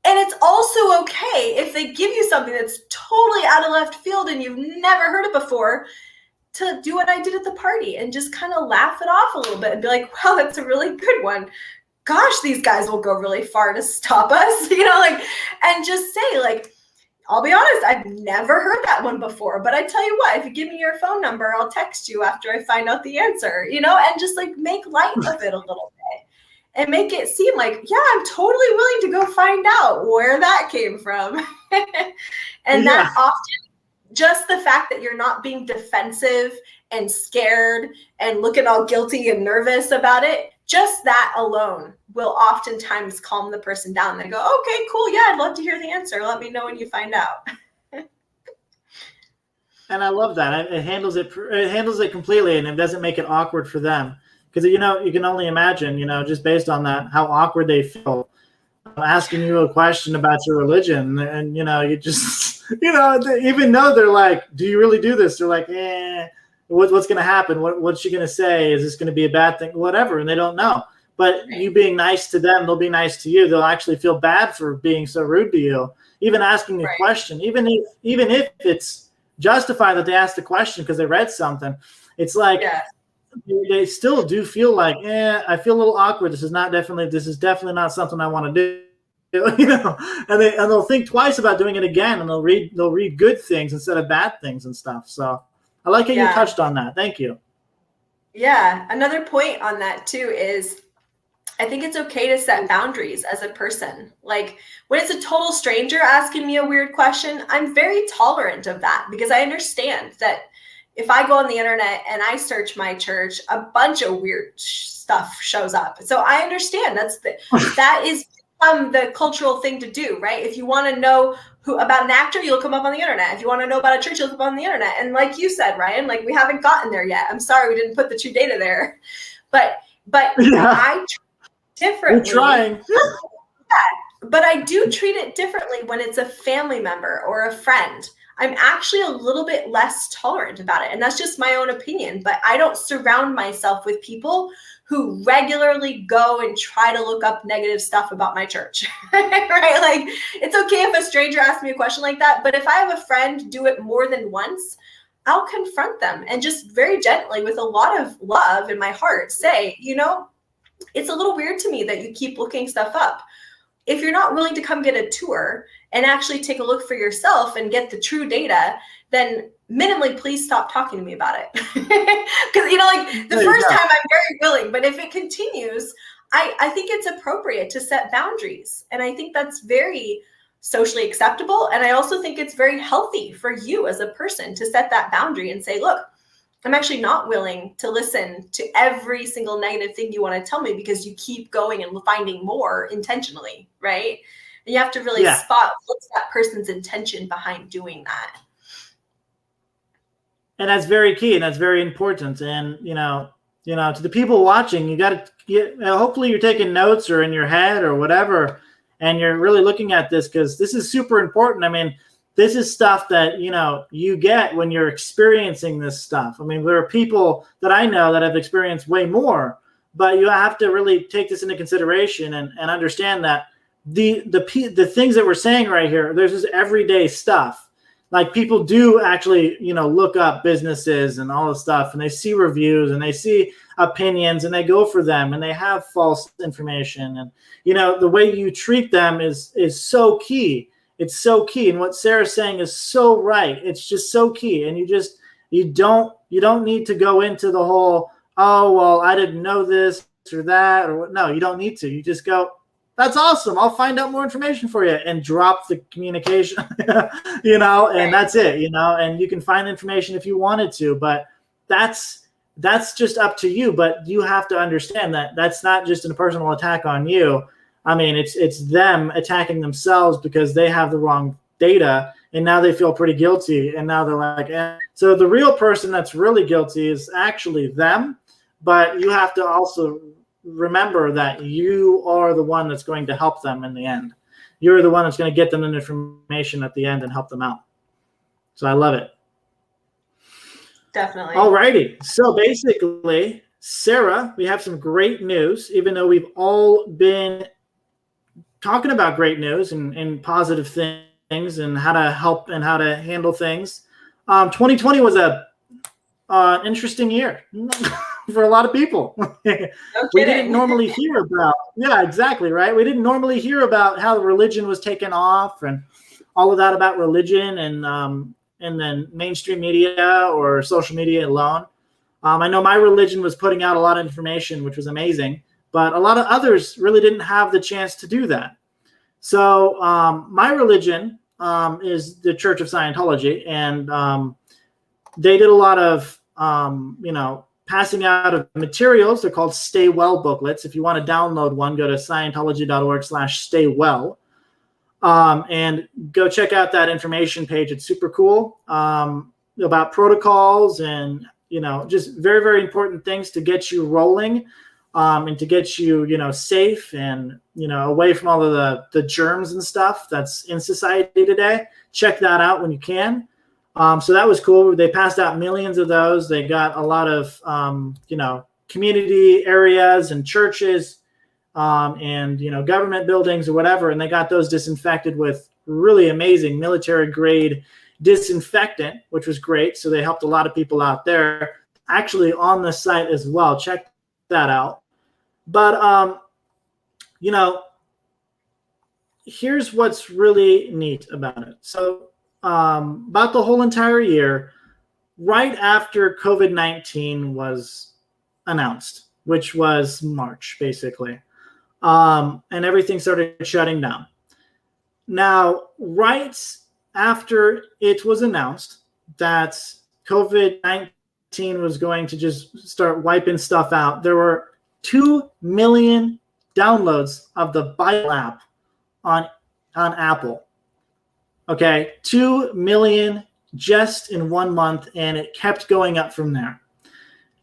And it's also okay if they give you something that's totally out of left field and you've never heard it before, to do what I did at the party and just kind of laugh it off a little bit and be like, wow, that's a really good one. Gosh, these guys will go really far to stop us, and just say, like, I'll be honest, I've never heard that one before, but I tell you what, if you give me your phone number, I'll text you after I find out the answer, and just like make light of it a little bit and make it seem like, yeah, I'm totally willing to go find out where that came from. And that often, just the fact that you're not being defensive and scared and looking all guilty and nervous about it, just that alone will oftentimes calm the person down. They go, okay, cool. Yeah, I'd love to hear the answer. Let me know when you find out. And I love that. It handles it completely, and it doesn't make it awkward for them. Because, you can only imagine, just based on that, how awkward they feel asking you a question about your religion. And, you just, even though they're like, do you really do this? They're like, what's going to happen? What's she going to say? Is this going to be a bad thing? Whatever. And they don't know. But you being nice to them, they'll be nice to you. They'll actually feel bad for being so rude to you. Even asking a question, even if it's justified that they asked the question because they read something, it's like they still do feel like, I feel a little awkward. This is definitely not something I want to do. And they'll think twice about doing it again, and they'll read good things instead of bad things and stuff. So I like how you touched on that. Thank you. Yeah. Another point on that too is I think it's okay to set boundaries as a person. Like when it's a total stranger asking me a weird question, I'm very tolerant of that because I understand that if I go on the internet and I search my church, a bunch of weird stuff shows up. So I understand that is the cultural thing to do, right? If you want to know about an actor, you look him up on the internet. If you want to know about a church, you look up on the internet. And like you said, Ryan, like we haven't gotten there yet. I'm sorry we didn't put the true data there, but I differently. We're trying. But I do treat it differently when it's a family member or a friend. I'm actually a little bit less tolerant about it. And that's just my own opinion. But I don't surround myself with people who regularly go and try to look up negative stuff about my church, right? Like it's okay if a stranger asks me a question like that. But if I have a friend do it more than once, I'll confront them and just very gently with a lot of love in my heart say, it's a little weird to me that you keep looking stuff up. If you're not willing to come get a tour and actually take a look for yourself and get the true data, then minimally, please stop talking to me about it. Because, the first time I'm very willing, but if it continues, I think it's appropriate to set boundaries. And I think that's very socially acceptable. And I also think it's very healthy for you as a person to set that boundary and say, look, I'm actually not willing to listen to every single negative thing you want to tell me because you keep going and finding more intentionally, right? And you have to really spot what's that person's intention behind doing that. And that's very key, and that's very important. And to the people watching, you got to hopefully you're taking notes or in your head or whatever, and you're really looking at this because this is super important. I mean, this is stuff that, you get when you're experiencing this stuff. I mean, there are people that I know that have experienced way more, but you have to really take this into consideration and understand that the things that we're saying right here, there's this everyday stuff. Like people do actually, look up businesses and all this stuff, and they see reviews and they see opinions and they go for them and they have false information. And, the way you treat them is so key. It's so key. And what Sarah's saying is so right. It's just so key. And you don't need to go into the whole, oh, well, I didn't know this or that, or no, you don't need to. You just go, that's awesome. I'll find out more information for you and drop the communication, and that's it, and you can find information if you wanted to, but that's just up to you. But you have to understand that that's not just a personal attack on you. I mean, it's them attacking themselves because they have the wrong data and now they feel pretty guilty. And now they're like, So the real person that's really guilty is actually them. But you have to also remember that you are the one that's going to help them in the end. You're the one that's going to get them the information at the end and help them out. So I love it. Definitely. All righty. So basically, Sarah, we have some great news, even though we've all been talking about great news and positive things and how to help and how to handle things. 2020 was a interesting year for a lot of people. We didn't normally hear about, yeah, exactly, right? We didn't normally hear about how religion was taken off and all of that about religion and then mainstream media or social media alone. I know my religion was putting out a lot of information, which was amazing, but a lot of others really didn't have the chance to do that. So my religion is the Church of Scientology, and they did a lot of, passing out of materials. They're called Stay Well booklets. If you want to download one, go to scientology.org/staywell. And go check out that information page. It's super cool about protocols and, just very, very important things to get you rolling and to get you, safe and, away from all of the germs and stuff that's in society today. Check that out when you can. So that was cool. They passed out millions of those. They got a lot of, community areas and churches and government buildings or whatever, and they got those disinfected with really amazing military grade disinfectant, which was great. So they helped a lot of people out there, actually on the site as well. Check that out. But here's what's really neat about it. So about the whole entire year, right after COVID-19 was announced, which was March basically, and everything started shutting down. Now, right after it was announced that COVID-19 was going to just start wiping stuff out, there were 2 million downloads of the Bible app on Apple. Okay, 2 million just in 1 month, and it kept going up from there.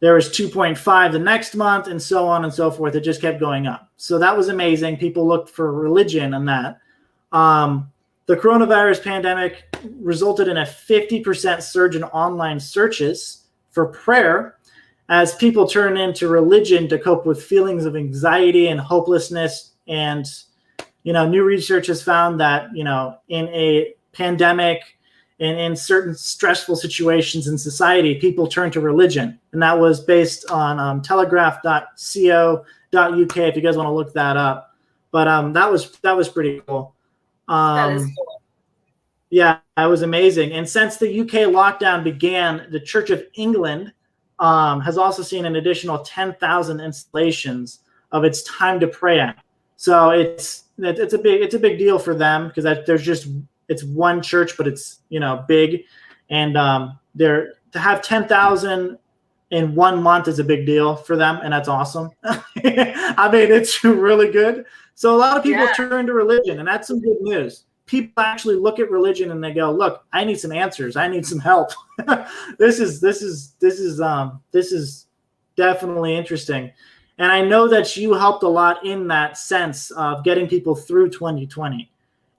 There was 2.5 the next month, and so on and so forth. It just kept going up. So that was amazing. People looked for religion in that. The coronavirus pandemic resulted in a 50% surge in online searches for prayer as people turn into religion to cope with feelings of anxiety and hopelessness. And, new research has found that, in a pandemic and in certain stressful situations in society, people turn to religion. And that was based on telegraph.co.uk if you guys want to look that up. But that was pretty cool. That is cool. Yeah, that was amazing. And since the UK lockdown began, the Church of England has also seen an additional 10,000 installations of its Time to Pray app. So it's a big deal for them because it's one church, but it's big, and to have 10,000 in 1 month is a big deal for them, and that's awesome. I mean, it's really good. So a lot of people turn to religion, and that's some good news. People actually look at religion and they go, "Look, I need some answers. I need some help." This is definitely interesting. And I know that you helped a lot in that sense of getting people through 2020.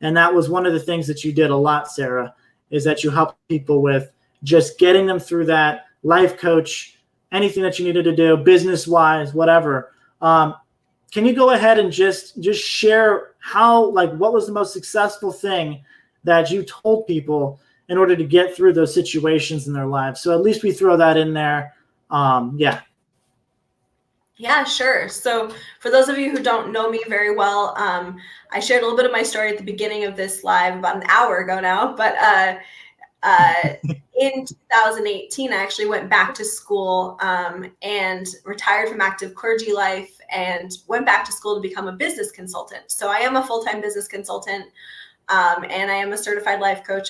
And that was one of the things that you did a lot, Sarah, is that you helped people with just getting them through that, life coach, anything that you needed to do, business-wise, whatever. Can you go ahead and just share what was the most successful thing that you told people in order to get through those situations in their lives? So at least we throw that in there. Yeah, sure. So for those of you who don't know me very well, I shared a little bit of my story at the beginning of this live about an hour ago now, but in 2018, I actually went back to school and retired from active clergy life and went back to school to become a business consultant. So I am a full-time business consultant and I am a certified life coach,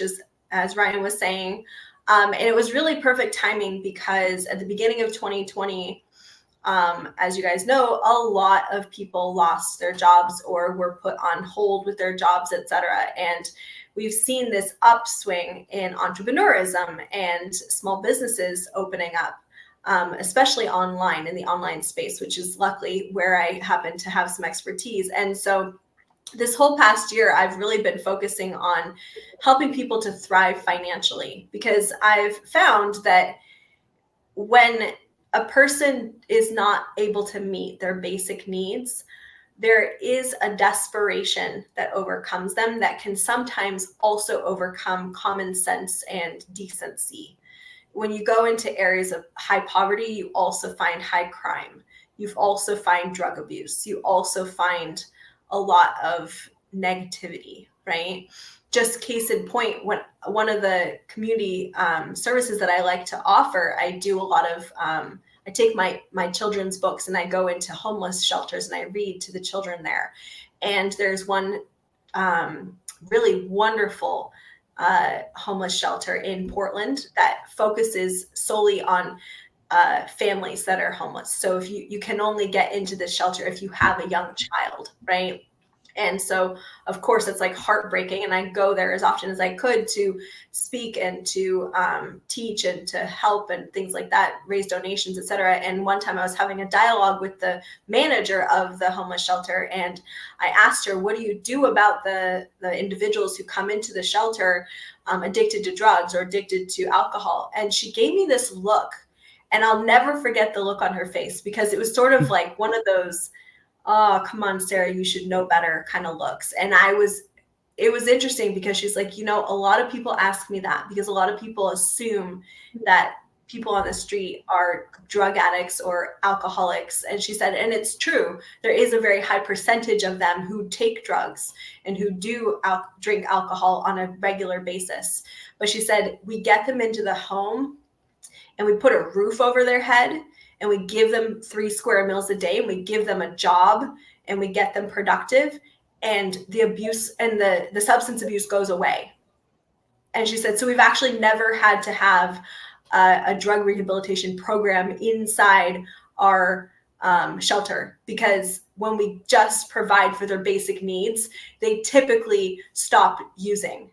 as Ryan was saying. And it was really perfect timing because at the beginning of 2020, as you guys know, a lot of people lost their jobs or were put on hold with their jobs, etc. And we've seen this upswing in entrepreneurism and small businesses opening up, especially online in the online space, which is luckily where I happen to have some expertise. And so this whole past year, I've really been focusing on helping people to thrive financially because I've found that when a person is not able to meet their basic needs, there is a desperation that overcomes them that can sometimes also overcome common sense and decency. When you go into areas of high poverty, you also find high crime. You also find drug abuse. You also find a lot of negativity, right? Just case in point, when one of the community services that I like to offer, I do a lot of I take my children's books and I go into homeless shelters and I read to the children there. And there's one really wonderful homeless shelter in Portland that focuses solely on families that are homeless. So if you can only get into this shelter if you have a young child, right? And so, of course, it's like heartbreaking. And I go there as often as I could to speak and to teach and to help and things like that, raise donations, et cetera. And one time I was having a dialogue with the manager of the homeless shelter. And I asked her, what do you do about the individuals who come into the shelter addicted to drugs or addicted to alcohol? And she gave me this look. And I'll never forget the look on her face, because it was sort of like one of those, oh, come on, Sarah, you should know better kind of looks. And it was interesting because she's like, a lot of people ask me that because a lot of people assume that people on the street are drug addicts or alcoholics. And she said, and it's true, there is a very high percentage of them who take drugs and who do drink alcohol on a regular basis. But she said, we get them into the home and we put a roof over their head and we give them 3 square meals a day and we give them a job and we get them productive, and the abuse and the substance abuse goes away. And she said, so we've actually never had to have a drug rehabilitation program inside our shelter, because when we just provide for their basic needs, they typically stop using.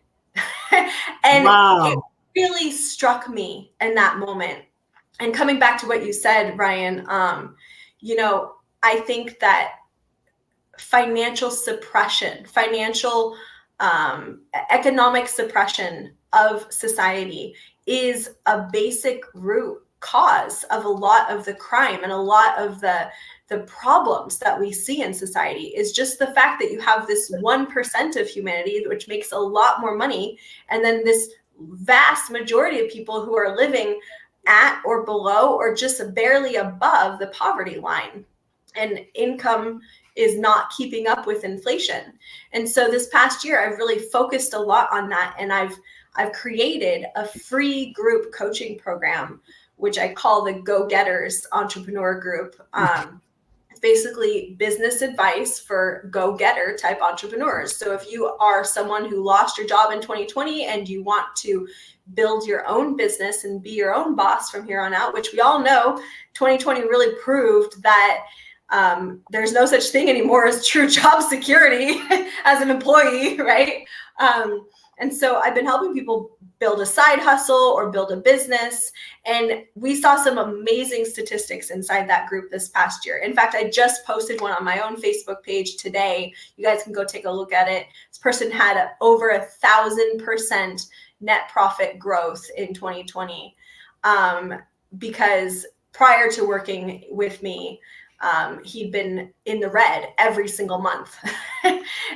And wow. It really struck me in that moment. And coming back to what you said, Ryan, I think that financial suppression, economic suppression of society is a basic root cause of a lot of the crime and a lot of the problems that we see in society. Is just the fact that you have this 1% of humanity, which makes a lot more money, and then this vast majority of people who are living at or below or just barely above the poverty line, and income is not keeping up with inflation. And so this past year, I've really focused a lot on that. And I've created a free group coaching program, which I call the Go-Getters Entrepreneur Group. It's basically business advice for go-getter type entrepreneurs. So if you are someone who lost your job in 2020 and you want to build your own business and be your own boss from here on out, which we all know 2020 really proved that there's no such thing anymore as true job security as an employee, right? And so I've been helping people build a side hustle or build a business. And we saw some amazing statistics inside that group this past year. In fact, I just posted one on my own Facebook page today. You guys can go take a look at it. This person had over 1,000% net profit growth in 2020 because prior to working with me, he'd been in the red every single month.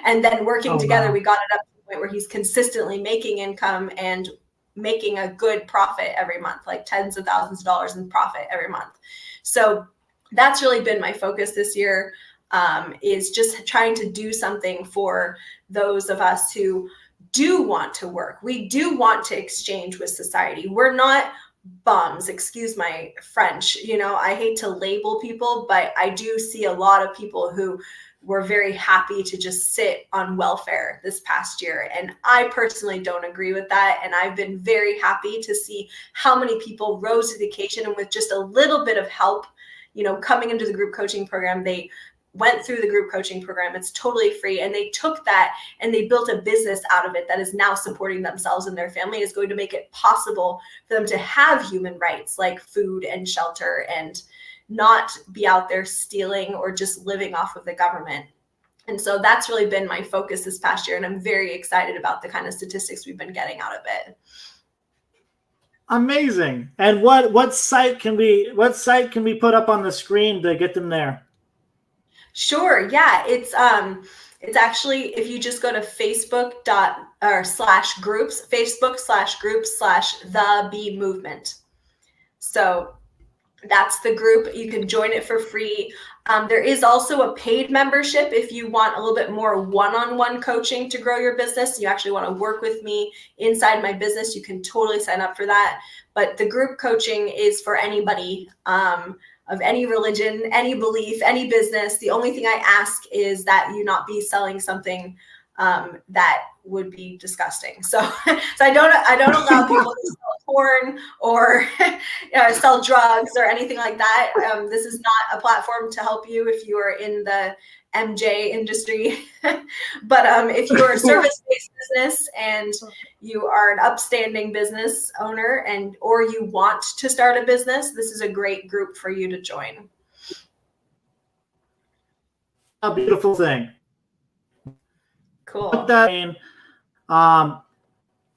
And then working together, we got it up to the point where he's consistently making income and making a good profit every month, like tens of thousands of dollars in profit every month. So that's really been my focus this year, is just trying to do something for those of us who do want to work. We do want to exchange with society. We're not bums, excuse my French. I hate to label people, but I do see a lot of people who were very happy to just sit on welfare this past year. And I personally don't agree with that. And I've been very happy to see how many people rose to the occasion, and with just a little bit of help, coming into the group coaching program, they went through the group coaching program. It's totally free. And they took that and they built a business out of it that is now supporting themselves and their family, is going to make it possible for them to have human rights like food and shelter and not be out there stealing or just living off of the government. And so that's really been my focus this past year. And I'm very excited about the kind of statistics we've been getting out of it. Amazing. And what site can we put up on the screen to get them there? Sure. Yeah. It's actually, if you just go to Facebook/groups/the Be Movement. So that's the group. You can join it for free. There is also a paid membership if you want a little bit more one-on-one coaching to grow your business. You actually want to work with me inside my business. You can totally sign up for that. But the group coaching is for anybody of any religion, any belief, any business. The only thing I ask is that you not be selling something that would be disgusting. So I don't allow people to sell porn or sell drugs or anything like that. This is not a platform to help you if you are in the MJ industry. But if you are a service-based business and you are an upstanding business owner or you want to start a business, this is a great group for you to join. A beautiful thing. Cool.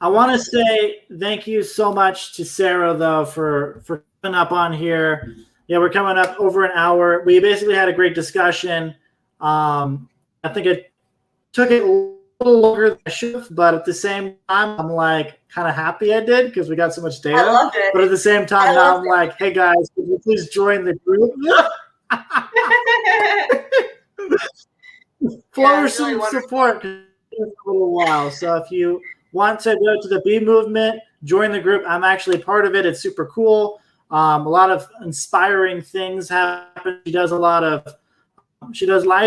I want to say thank you so much to Sarah, though, for coming up on here. Yeah, we're coming up over an hour. We basically had a great discussion. I think it took it a little longer than I should have, but at the same time, I'm like kind of happy I did because we got so much data. I loved it. But at the same time, now I'm like, hey guys, could you please join the group? Flourish some support in a little while. So if you want to go to the Be Movement, join the group. I'm actually part of it. It's super cool. A lot of inspiring things happen. She does live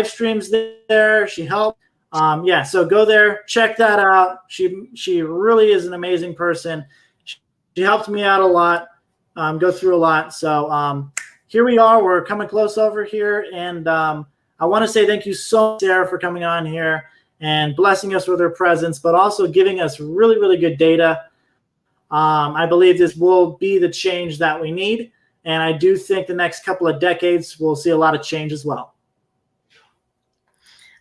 streams there. She helps. So go there, check that out. She really is an amazing person. She helped me out a lot, go through a lot. So here we are. We're coming close over here, and I want to say thank you so much, Sarah, for coming on here and blessing us with her presence, but also giving us really, really good data. I believe this will be the change that we need, and I do think the next couple of decades we'll see a lot of change as well.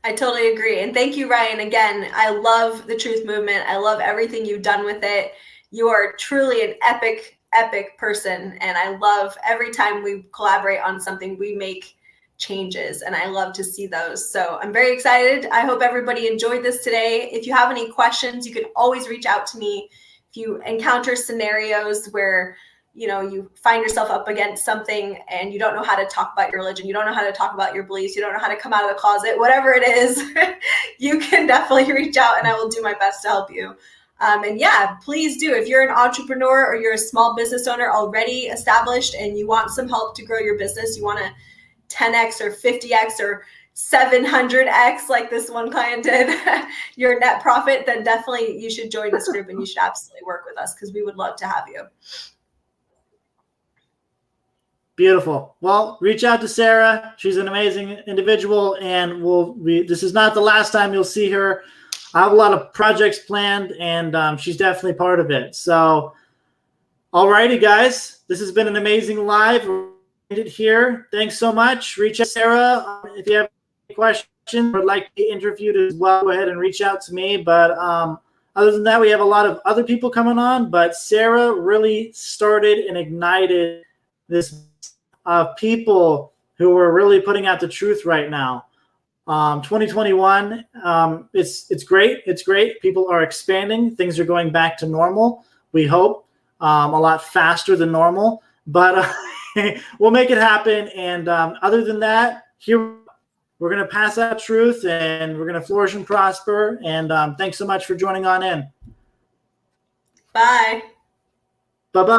I totally agree. And thank you, Ryan. Again, I love the Truth Movement. I love everything you've done with it. You are truly an epic, epic person. And I love every time we collaborate on something, we make changes, and I love to see those. So I'm very excited. I hope everybody enjoyed this today. If you have any questions, you can always reach out to me. If you encounter scenarios where you find yourself up against something and you don't know how to talk about your religion, you don't know how to talk about your beliefs, you don't know how to come out of the closet, whatever it is, you can definitely reach out and I will do my best to help you. And yeah, please do. If you're an entrepreneur or you're a small business owner already established and you want some help to grow your business, you want to 10x or 50x or 700x like this one client did your net profit, then definitely you should join this group and you should absolutely work with us because we would love to have you. Beautiful. Well, reach out to Sarah. She's an amazing individual, and this is not the last time you'll see her. I have a lot of projects planned, and she's definitely part of it. So, all righty, guys. This has been an amazing live. Here. Thanks so much. Reach out to Sarah if you have any questions or would like to be interviewed as well. Go ahead and reach out to me. But other than that, we have a lot of other people coming on. But Sarah really started and ignited this people who are really putting out the truth right now. 2021, it's great. It's great. People are expanding. Things are going back to normal. We hope a lot faster than normal. But we'll make it happen. And other than that, here we're going to pass out truth and we're going to flourish and prosper. And thanks so much for joining on in. Bye. Bye-bye.